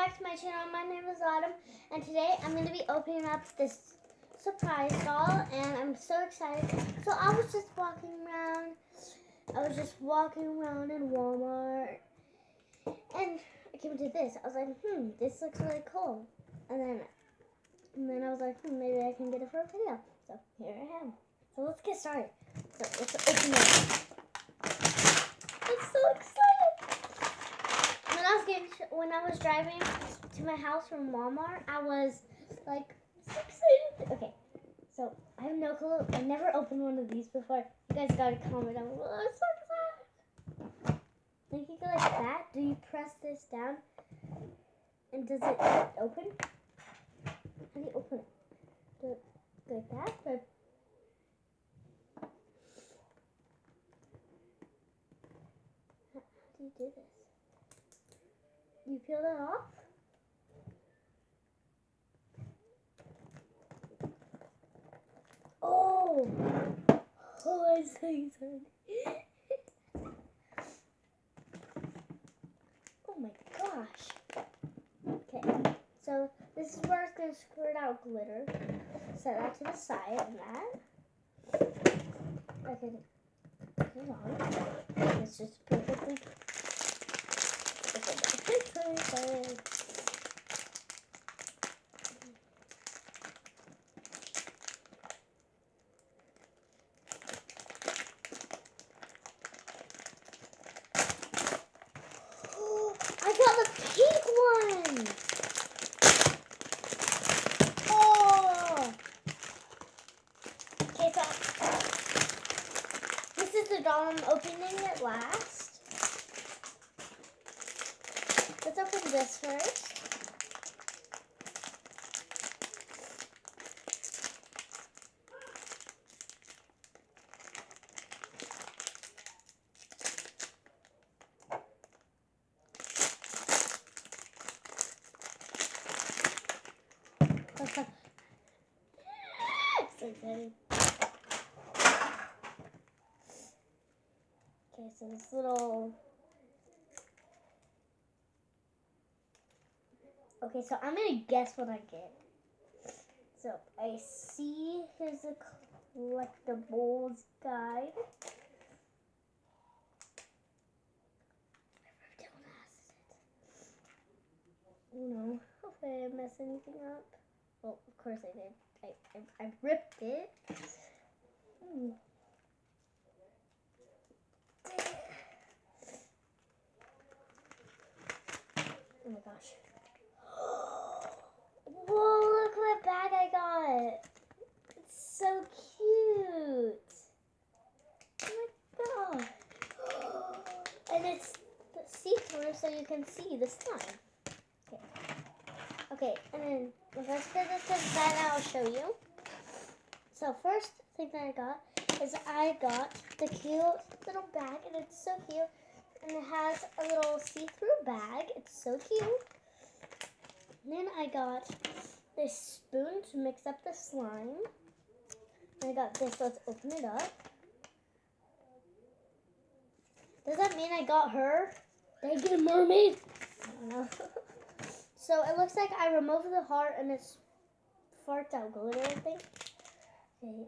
back to my channel. My name is Autumn, and today I'm going to be opening up this surprise doll, and I'm so excited. So I was just walking around in Walmart, and I came to this. I was like, this looks really cool. And then I was like, maybe I can get it for a video. So here I am. So let's get started. So let's open it. I'm so excited. When I was driving to my house from Walmart, I was like so excited. Okay, so I have no clue. I never opened one of these before. You guys gotta comment down below. I'm so excited. Think you go like that? Do you press this down? And does it open? How do you open it? Do it like that? Or how do you do this? You peel it off? Oh, I'm so excited. Oh my gosh. Okay, so this is where it's going to squirt out glitter. Set that to the side of that. I can put it on. It's just perfectly. I got the pink one! Oh! Okay, so this is the doll I'm opening it last. Let's open this first. So excited. Okay, so this little. Okay, so I'm gonna guess what I get. So I see here's a collectibles guide. Don't ask it. No, hopefully I didn't mess anything up. Well, of course I did. I ripped it. Oh my gosh. Whoa, look what bag I got. It's so cute. Oh my god. And it's see-through so you can see the slime. Okay, and then let's put this to the side and I'll show you. So first thing that I got is I got the cute little bag, and it's so cute. And it has a little see-through bag. It's so cute. And then I got this spoon to mix up the slime. And I got this. Let's open it up. Does that mean I got her? Did I get a mermaid? I don't know. So it looks like I removed the heart and it farts out glitter, I think. Okay,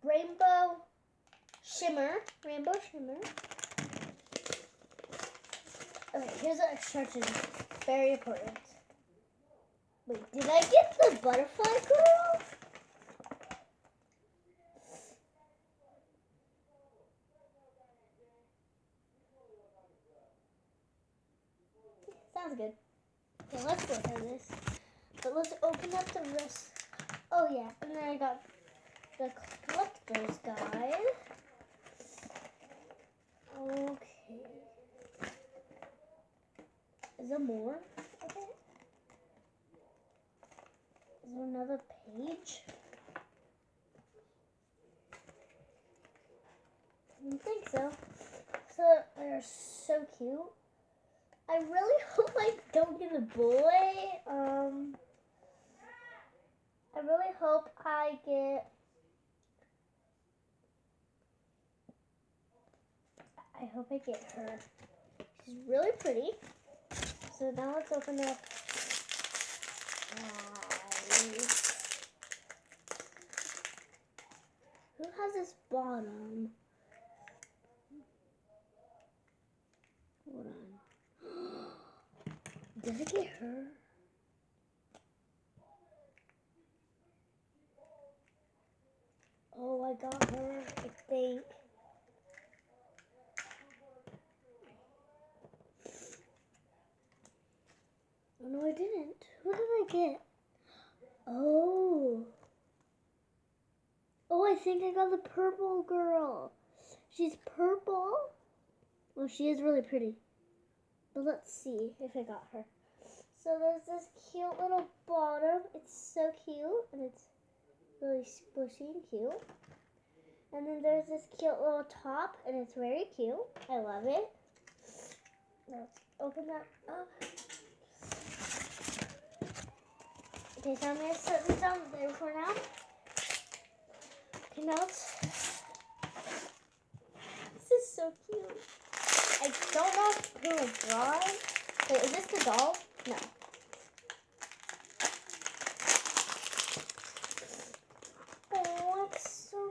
rainbow shimmer. Okay, here's the instructions. Very important. Wait, did I get the butterfly girl? Sounds good. Okay, let's look at this. But let's open up the rest. Oh yeah, and then I got the collector's guide. Okay. Is there more? Okay. Is there another page? I don't think so. So they're so cute. I really hope I don't get a boy. I really hope I get. I hope I get her. She's really pretty. So now let's open up. Who has this bottom? Hold on. Did I get her? Oh, I got her, I think. Oh, no, I didn't. Who did I get? Oh. Oh, I think I got the purple girl. She's purple. Well, she is really pretty. But let's see if I got her. So there's this cute little bottom. It's so cute. And it's really squishy and cute. And then there's this cute little top. And it's very cute. I love it. Let's open that up. Okay, so I'm going to set this down there for now. Okay, now this is so cute. I don't know who will draw it. Wait, is this the doll? No. Oh, it's so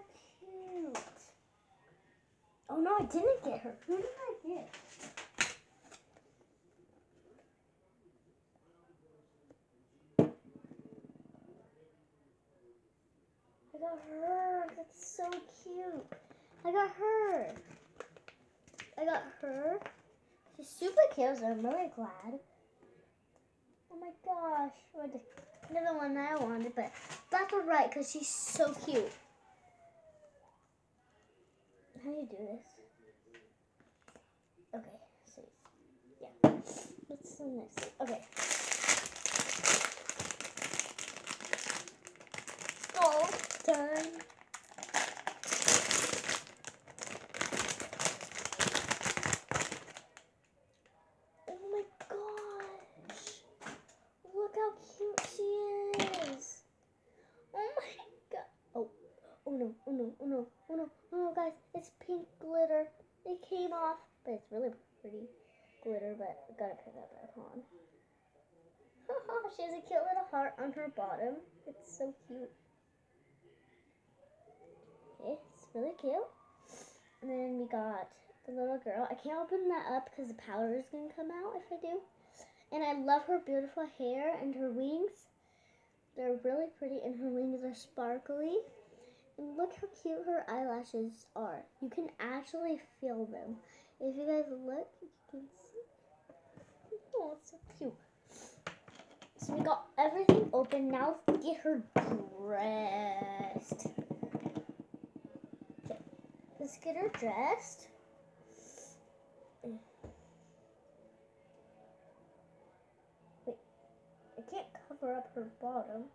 cute. Oh no, I didn't get her. Who did I get? I got her. That's so cute. I got her. I got her. She's super cute, so I'm really glad. Oh my gosh. Another one that I wanted, but that's alright because she's so cute. How do you do this? Okay, so yeah. What's the next? Okay. Oh, done. Oh my gosh. Look how cute she is. Oh my god. Oh no, oh no, oh no, oh no, oh no, guys. It's pink glitter. It came off, but it's really pretty glitter, but I gotta put that back on. She has a cute little heart on her bottom. It's so cute. Okay, it's really cute. And then we got the little girl. I can't open that up because the powder is going to come out if I do. And I love her beautiful hair and her wings. They're really pretty and her wings are sparkly. And look how cute her eyelashes are. You can actually feel them. If you guys look, you can see. Oh, it's so cute. So we got everything open. Now let's get her dressed. Okay, let's get her dressed. Wait, I can't cover up her bottom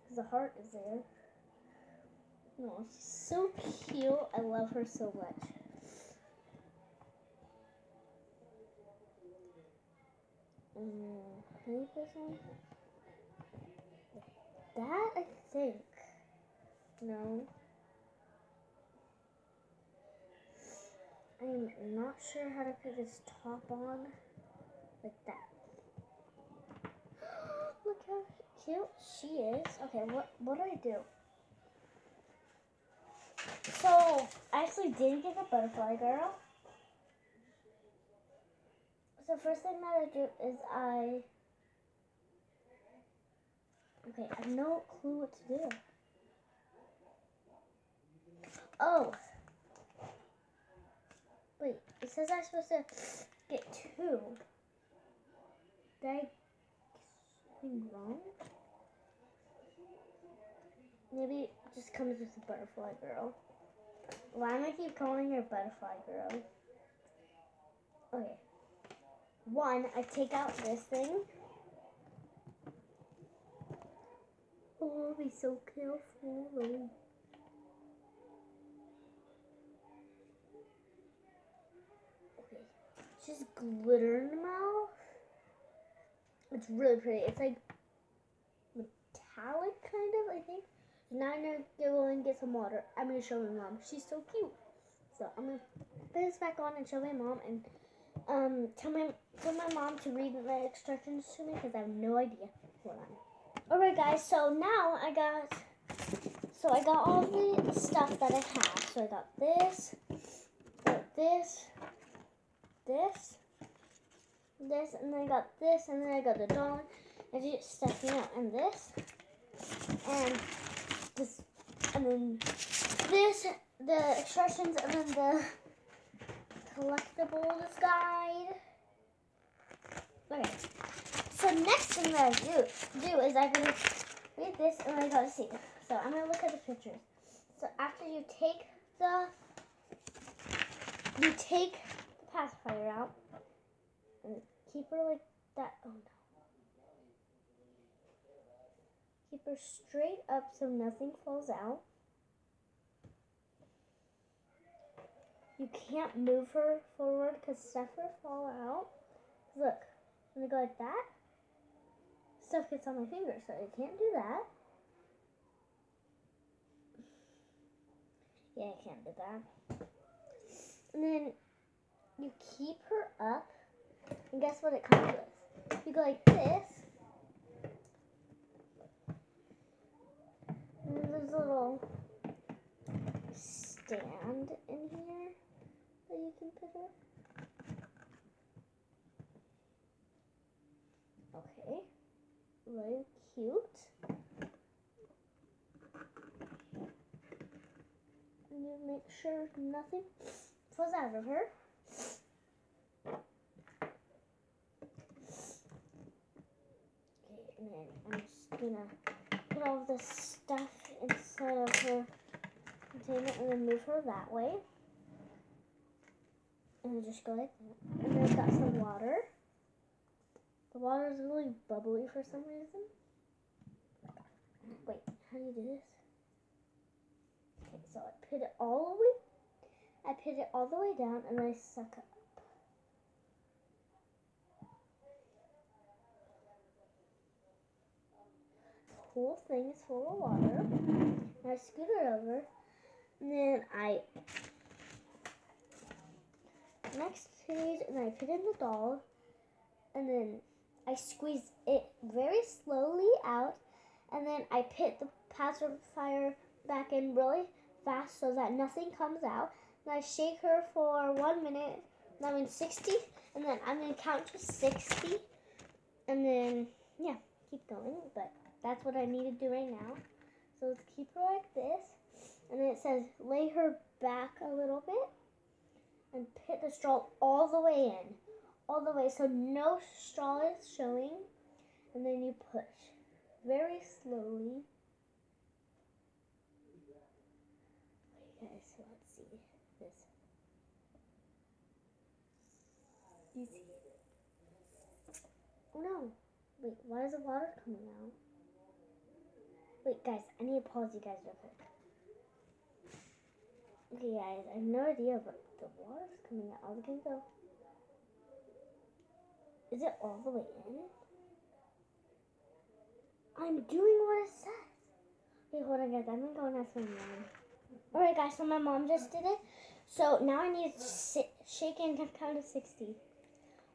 because the heart is there. No, she's so cute. I love her so much. Can you put this on? That, I think. No. I'm not sure how to put this top on. Like that. Look how cute she is. Okay, what do I do? So, I actually did get the butterfly girl. So first thing that I do is okay, I have no clue what to do. Oh. Wait, it says I'm supposed to get two. Did I get something wrong? Maybe it just comes with the butterfly girl. Why am I keep calling her butterfly girl? Okay. One, I take out this thing. Oh, be so careful. Okay. Just glitter in the mouth. It's really pretty. It's like metallic, kind of, I think. Now I'm going to go and get some water. I'm going to show my mom. She's so cute. So I'm going to put this back on and show my mom. And tell my mom to read the instructions to me because I have no idea what I'm. Alright guys, so now I got all the stuff that I have. So I got this, this, and then I got this, and then I got the doll, and just stuff, and this, and this, and then this, the instructions, and then the collectibles guide. Okay. So next thing that I do is I'm gonna read this and I gotta see it. So I'm gonna look at the pictures. So after you take the pacifier out and keep her like that. Oh no. Keep her straight up so nothing falls out. You can't move her forward because stuff will fall out. Look, when I go like that, stuff gets on my finger, so I can't do that. Yeah, I can't do that. And then you keep her up, and guess what it comes with? You go like this, and then there's a little stand in here that you can put her. Okay, really cute. And you make sure nothing falls out of her. Okay, and then I'm just gonna put all this stuff inside of her container and then move her that way. And then just go like that. And then I've got some water. The water is really bubbly for some reason. Wait, how do you do this? Okay, so I put it all the way down and I suck up. The whole thing is full of water. And I scoot it over. And then I next page and I put in the doll. And then I squeeze it very slowly out. And then I put the pacifier back in really fast so that nothing comes out. And I shake her for 1 minute. And I'm in 60. And then I'm going to count to 60. And then, yeah, keep going. But that's what I need to do right now. So let's keep her like this. And then it says lay her back a little bit. And put the straw all the way in. All the way so no straw is showing. And then you push very slowly. Okay guys, so let's see this. You see? Oh no. Wait, why is the water coming out? Wait guys, I need to pause you guys real quick. Okay guys, I have no idea, but the water's coming out. I'm gonna go. Is it all the way in? I'm doing what it says. Wait, hold on guys, I'm gonna go and ask my mom. Alright guys, so my mom just did it. So now I need to shake and count to 60.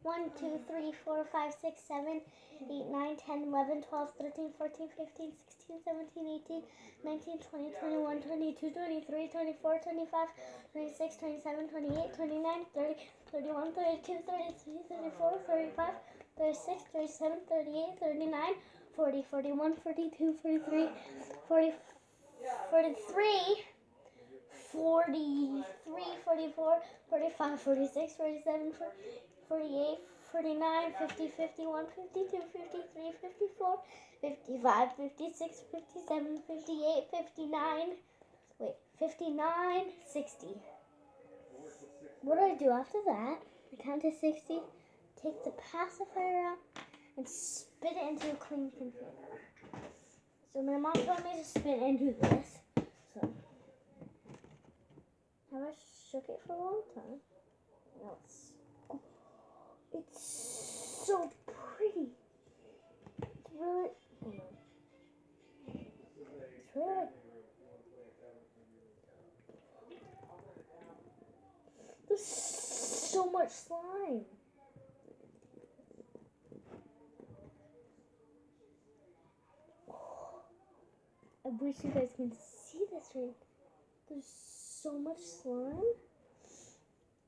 1, 2, 3, 4, 5, 6, 7, 8, 9, 10, 11, 12, 13, 14, 15, 16, 17, 18, 19, 20, 21, 22, 23, 24, 25, 26, 27, 28, 29, 30, 31, 32, 33, 34, 35, 36, 37, 38, 39, 40, 41, 42, 43, 40, 43, 43, 44, 45, 46, 47, 48, 49, 50, 51, 52, 53, 54, 55, 56, 57, 58, 59, 59, 60. What do I do after that? I count to 60, take the pacifier out, and spit it into a clean container. So my mom told me to spit into this. So I shook it for a long time. Now it's so pretty. It's really, it's really, there's so much slime. wish you guys can see this right. There's so much slime.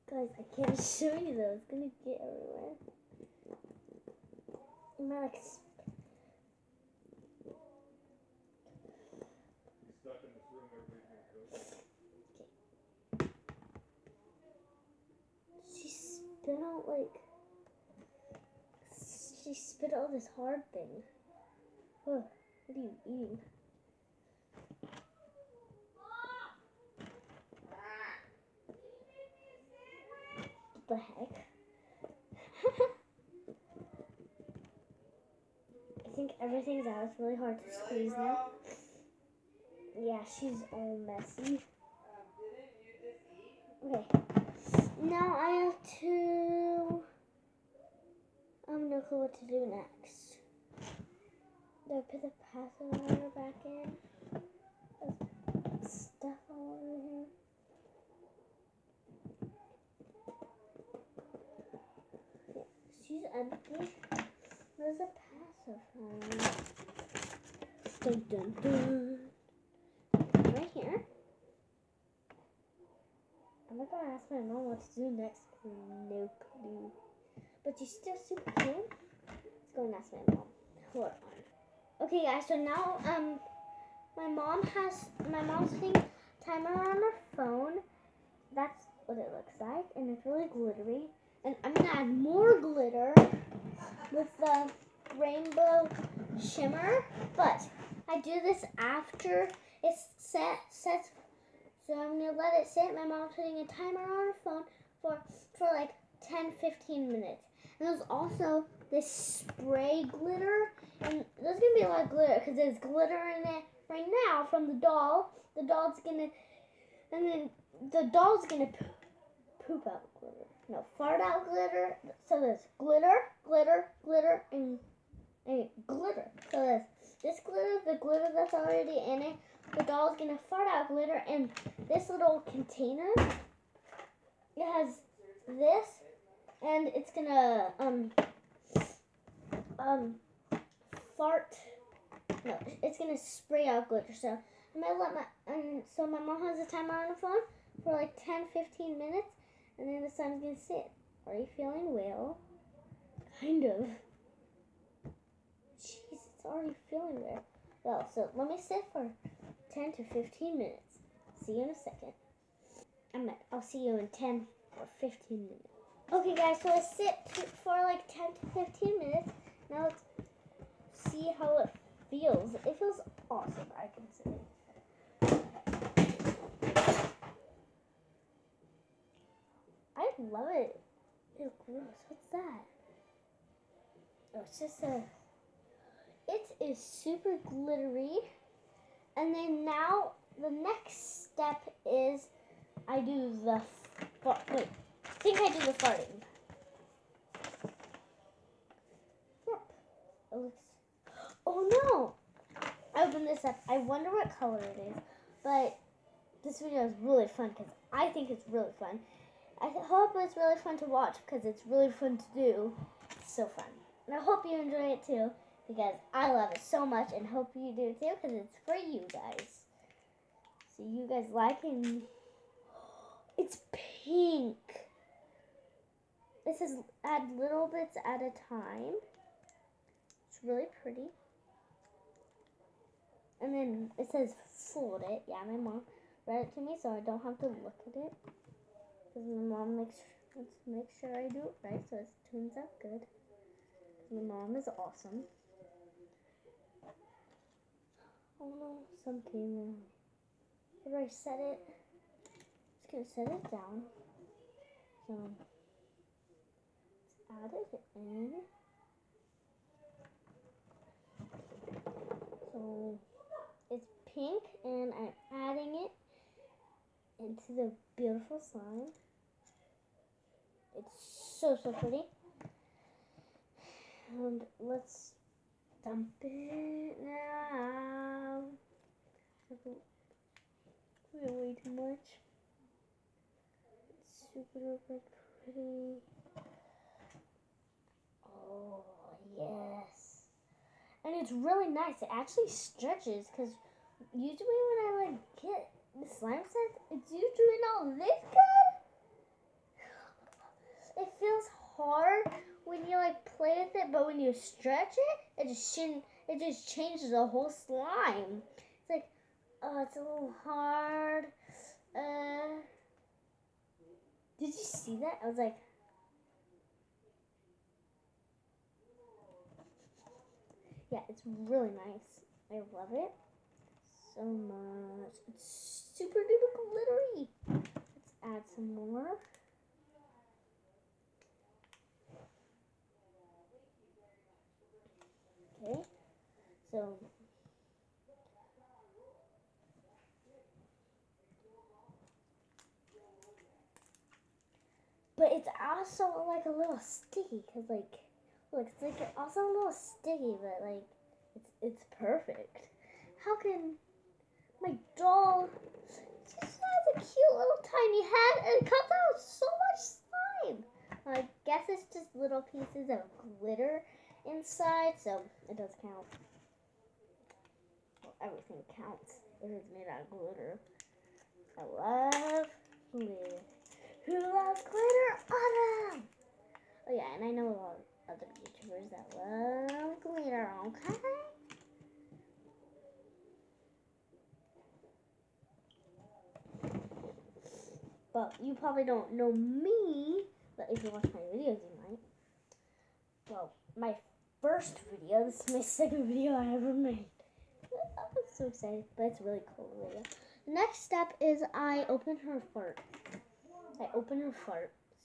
Guys, I can't show you though. It's gonna get everywhere. I'm not like stuck in this room. Everybody's gonna go. she spit out this hard thing. Oh, what are you eating? What the heck? I think everything's out. It's really hard to squeeze now. Yeah, she's all messy. Okay. Now I have to... I have no clue what to do next. Do I put the pacifier back in? There's stuff all over here. Yeah, she's empty. Where's the pacifier? Dun dun dun. Right here. I'm not gonna ask my mom what to do next. No clue. But she's still super cute. Let's go and ask my mom. Hold on. Okay guys, so now my mom's putting timer on her phone. That's what it looks like, and it's really glittery. And I'm gonna add more glitter with the rainbow shimmer, but I do this after it's sets. So I'm gonna let it sit. My mom's putting a timer on her phone for like 10-15 minutes. And there's also this spray glitter, and there's gonna be a lot of glitter because there's glitter in it right now from the doll. The doll's gonna, and then the doll's gonna poop out glitter. No, fart out glitter. So there's glitter, glitter, glitter, and glitter. So there's this glitter, the glitter that's already in it. The doll's gonna fart out glitter, and this little container, it has this, and it's gonna fart. No, it's gonna spray out glitter. So I'm gonna let so my mom has a timer on her phone for like 10-15 minutes, and then the sun's gonna sit. Are you feeling well? Kind of. Jeez, it's already feeling there. Well, so let me sit for 10 to 15 minutes. See you in a second. I'll see you in 10 or 15 minutes. Okay guys, so I sit for like 10 to 15 minutes. Now let's see how it feels. It feels awesome, I can say. I love it. Ew, gross. What's that? Oh, it's just it is super glittery. And then now the next step is I do the wait. I think I do the farting. Yep. It looks. Oh no! I opened this up. I wonder what color it is. But this video is really fun because I think it's really fun. I hope it's really fun to watch because it's really fun to do. It's so fun. And I hope you enjoy it too because I love it so much and hope you do too because it's for you guys. So you guys like it. It's pink. This is add little bits at a time. It's really pretty. And then it says fold it. Yeah, my mom read it to me so I don't have to look at it. Because my mom wants to make sure I do it right so it turns out good. My mom is awesome. Oh no, some came in. Where do I set it? Just gonna set it down. So let's add it in. So it's pink and I'm adding it into the beautiful slime. It's so pretty. And let's dump it now. Way too much. It's super pretty. Oh, yes. And it's really nice. It actually stretches because usually when I like get the slime set, it's usually not this good. It feels hard when you like play with it, but when you stretch it, it just changes the whole slime. It's like, oh, it's a little hard. Did you see that? I was like, yeah, it's really nice. I love it so much. It's super duper glittery. Let's add some more. Okay, so but it's also like a little sticky because like look, it's like also a little sticky, but like it's perfect. How can my doll just has a cute little tiny head and it comes out with so much slime? I guess it's just little pieces of glitter inside, so it does count. Well, everything counts if it's made out of glitter. I love glitter. Who loves glitter? Autumn! Oh yeah, and I know a lot of other YouTubers that love glitter, okay? But you probably don't know me, but if you watch my videos, you might. Well, my first video, this is my second video I ever made. I'm so excited, but it's really cool video. The next step is I open her fart.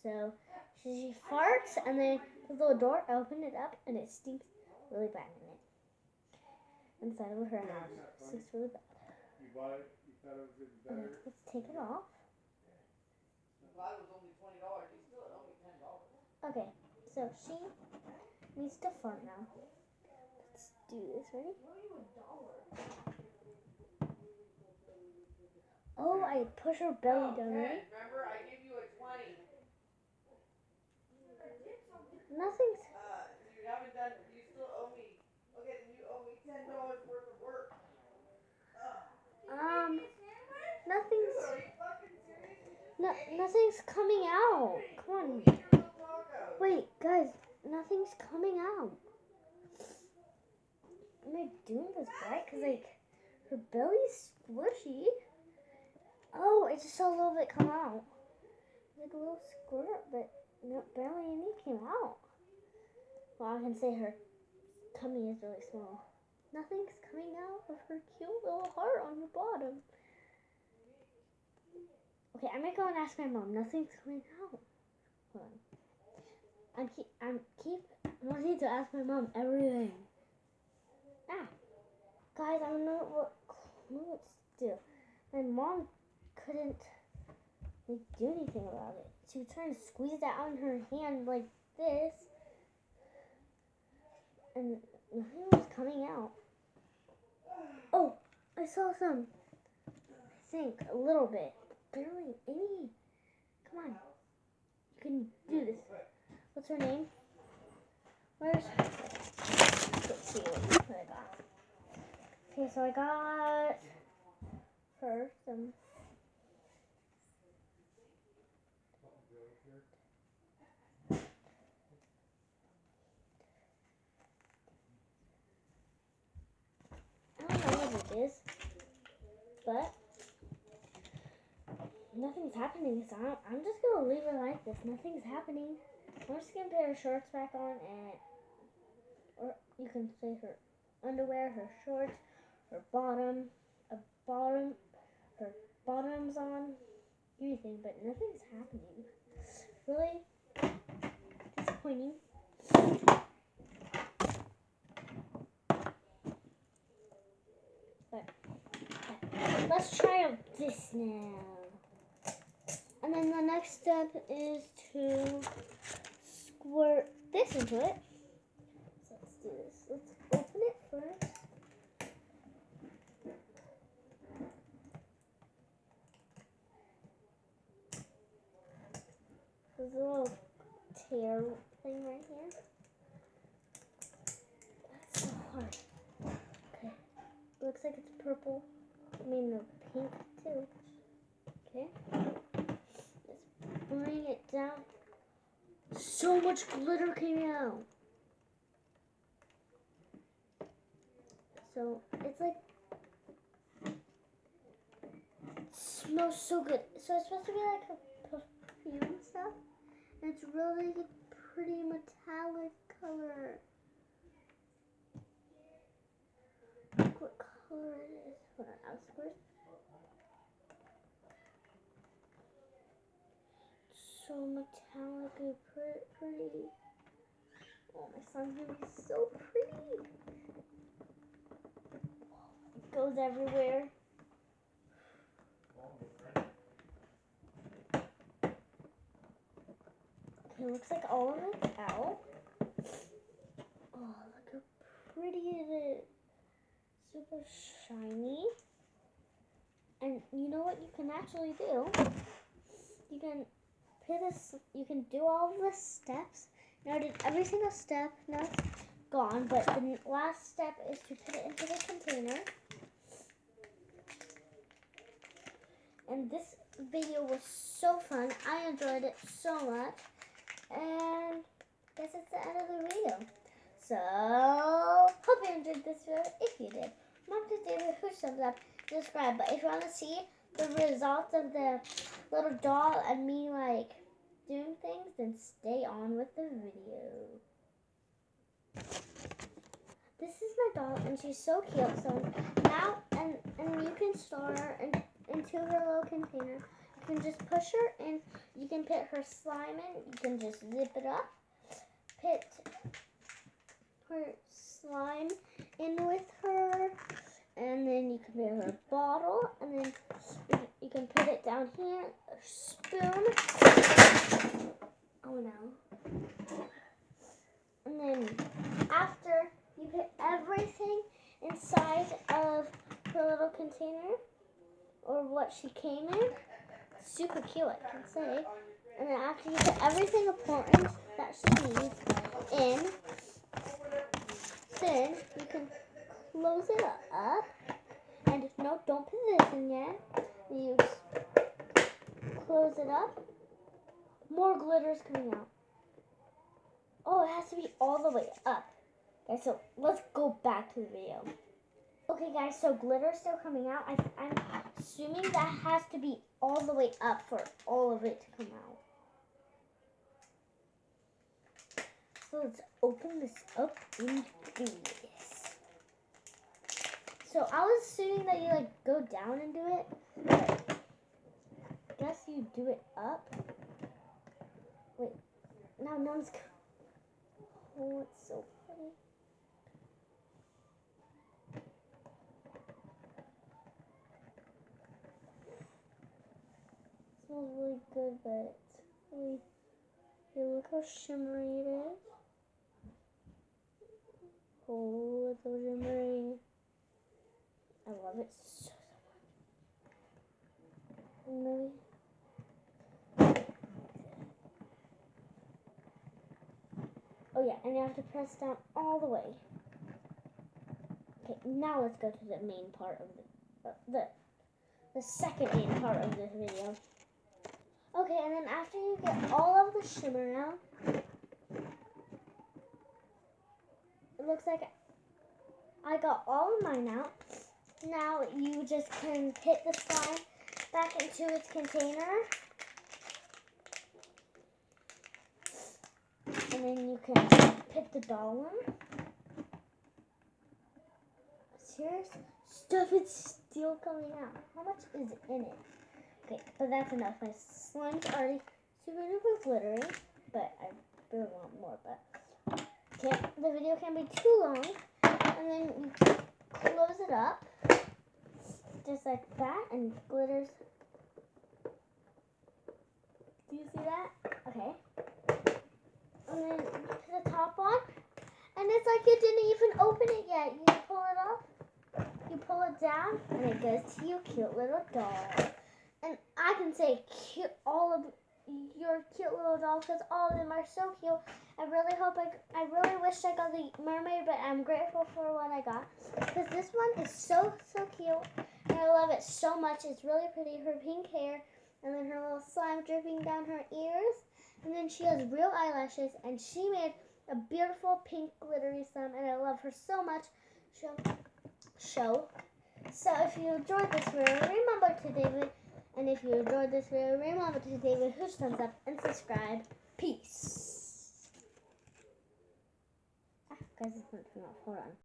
So she farts, and then the little door, I open it up, and it stinks really bad in it. Inside of her house. It stinks really bad. You bought it, you thought it was getting Okay, better. let's take it off. The ply was only $20. You still owe me $10. Okay, so she needs to fart now. Let's do this, ready? Oh, I push her belly No, down, 10. ready? Remember, I gave you a 20. Nothing's... You haven't done. You still owe me. Okay, then you owe me $10 worth of work. Nothing's... Are you fucking serious? You just No, ate. nothing's coming out. Come on. Eat your little tacos. Wait, guys, nothing's coming out. Am I doing this right? Because, like, her belly's squishy. Oh, I just saw a little bit come out. Like a little squirt, but no, barely any came out. Well, I can say her tummy is really small. Nothing's coming out of her cute little heart on the bottom. Okay, I'm gonna go and ask my mom. Nothing's coming out. Hold on. I'm keep wanting to ask my mom everything. Ah, guys, I don't know what clue to do. My mom couldn't like do anything about it. She was trying to squeeze it out in her hand like this, and nothing was coming out. Oh, I saw some. I think a little bit. Barely any. Come on. You can do this. What's her name? Let's see what I got. Okay, so I got her some. I don't know what it is, but nothing's happening, so I'm just gonna leave it like this. Nothing's happening. I'm just gonna put her shorts back on, and or you can say her underwear, her shorts, her bottom, her bottoms on, anything, but nothing's happening. Really disappointing. But let's try out this now. And then the next step is to squirt this into it. So let's do this. Let's open it first. There's a little tear thing right here. That's so hard. Okay. Looks like it's purple. I mean the pink too. Okay. Let's bring it down. So much glitter came out. So it's like it smells so good. So it's supposed to be like a perfume stuff. And it's really pretty metallic color. Look what color it is. Hold on, I'll squirt. So metallic and pretty. Oh, my slime's gonna be so pretty. It goes everywhere. Okay, looks like all of it's out. Oh, look how pretty it is. Super shiny. And you know what you can actually do? You can you can do all the steps. Now I did every single step. Now it's gone, but the last step is to put it into the container. And this video was so fun. I enjoyed it so much. And I guess it's the end of the video. So, hope you enjoyed this video. If you did, remember to give it a huge thumbs up, subscribe. But if you want to see the results of the little doll and me like doing things, then stay on with the video. This is my doll and she's so cute. So now, and you can store her into her little container. You can just push her and you can put her slime in. You can just zip it up. Put her slime in with her. And then you can put her bottle. And then you can put it down here. A spoon. Oh no. And then after you put everything inside of her little container. Or what she came in. Super cute, I can say. And then after you put everything important that she needs in, then you can close it up. And no, don't put this in yet. You just close it up. More glitter's coming out. Oh, it has to be all the way up. Okay, so let's go back to the video. Okay guys, so glitter's still coming out. I'm assuming that has to be all the way up for all of it to come out. So let's open this up and do this. So I was assuming that you like go down and do it, but I guess you do it up. Wait, now no one's. Oh, it's so funny. Smells really good, but it's really. Hey, look how shimmery it is. Oh, it's so shimmery. I love it so much. Maybe. Oh yeah, and you have to press down all the way. Okay, now let's go to the main part of the second main part of this video. Okay, and then after you get all of the shimmer out, it looks like I got all of mine out. Now you just can put the slime back into its container. And then you can put the doll in. Serious stuff is still coming out. How much is in it? Okay, but that's enough. My slime's already super duper glittery, but I really want more. But the video can't be too long. And then you close it up, just like that, and glitters. Do you see that? Okay. And then you put the top on, and it's like you didn't even open it yet. You pull it up, you pull it down, and it goes to your cute little doll. And I can say cute, all of your cute little dolls, because all of them are so cute. I really wish I got the mermaid, but I'm grateful for what I got, because this one is so cute. And I love it so much. It's really pretty. Her pink hair, and then her little slime dripping down her ears. And then she has real eyelashes, and she made a beautiful pink glittery slime, and I love her so much. So if you enjoyed this video, remember to David, and if you enjoyed this video, remember to David, huge thumbs up and subscribe. Peace. Guys, it's not turn off. Hold on.